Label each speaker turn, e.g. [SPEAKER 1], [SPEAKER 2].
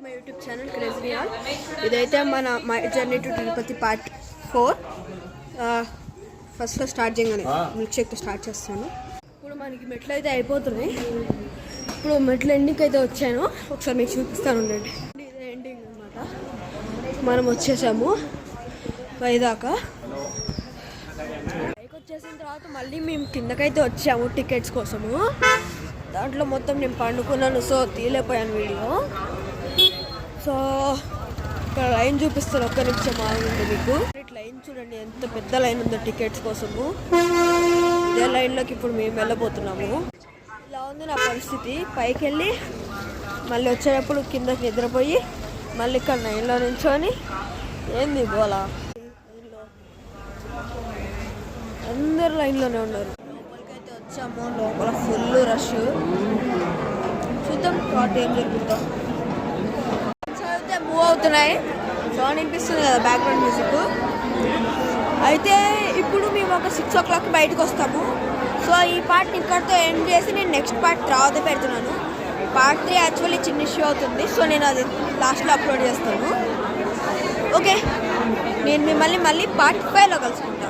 [SPEAKER 1] My YouTube channel crazy all. ఇదైతే my journey to Tirupati part 4. ఫస్ట్లో start చేయగానే milk షేక్తో start చేస్తాను. ఇప్పుడు మనకి మెట్లు అయితే అయిపోతున్నాయి. ఇప్పుడు మెట్లు ఎండింగ్ అయితే వచ్చాను, ఒకసారి మీకు చూపిస్తాను ఉండండి. ఇదే ఎండింగ్ అనమాట. మనం వచ్చేసాము పైదాకా. పైకి వచ్చేసిన తర్వాత మళ్ళీ మేము కిందకైతే వచ్చాము టికెట్స్ కోసము. దాంట్లో మొత్తం నేను పండుకున్నాను, సో తీయలేకపోయాను వీడియో. సో ఇక్కడ లైన్ చూపిస్తాను, ఒక్క నిమిషం ఆగుంది మీకు. లైన్ చూడండి ఎంత పెద్ద లైన్ ఉందో టికెట్స్ కోసము. ఇదే లైన్లోకి ఇప్పుడు మేము వెళ్ళబోతున్నాము. ఇలా ఉంది నా పరిస్థితి. పైకి వెళ్ళి మళ్ళీ వచ్చేటప్పుడు కిందకి నిద్రపోయి మళ్ళీ ఇక్కడ లైన్లో నించొని ఏంది గోలా. అందరు లైన్లోనే ఉన్నారు. లోపలికైతే వచ్చాము, లోపల ఫుల్ రష్. చూద్దాం వాటి ఏం జరుగుతుందో. అయితే మూవ్ అవుతున్నాయి, సౌండ్ వినిపిస్తుంది కదా బ్యాక్గ్రౌండ్ మ్యూజిక్. అయితే ఇప్పుడు మేము ఒక 6 o'clock బయటకు వస్తాము. సో ఈ పార్ట్ని ఇక్కడితో ఎండ్ చేసి నేను నెక్స్ట్ పార్ట్ తర్వాత పెడుతున్నాను. పార్ట్ 3 యాక్చువల్లీ చిన్న ఇష్యూ అవుతుంది, సో నేను అది లాస్ట్లో అప్లోడ్ చేస్తాను. ఓకే, నేను మిమ్మల్ని మళ్ళీ పార్ట్ 5లో కలుసుకుంటాను.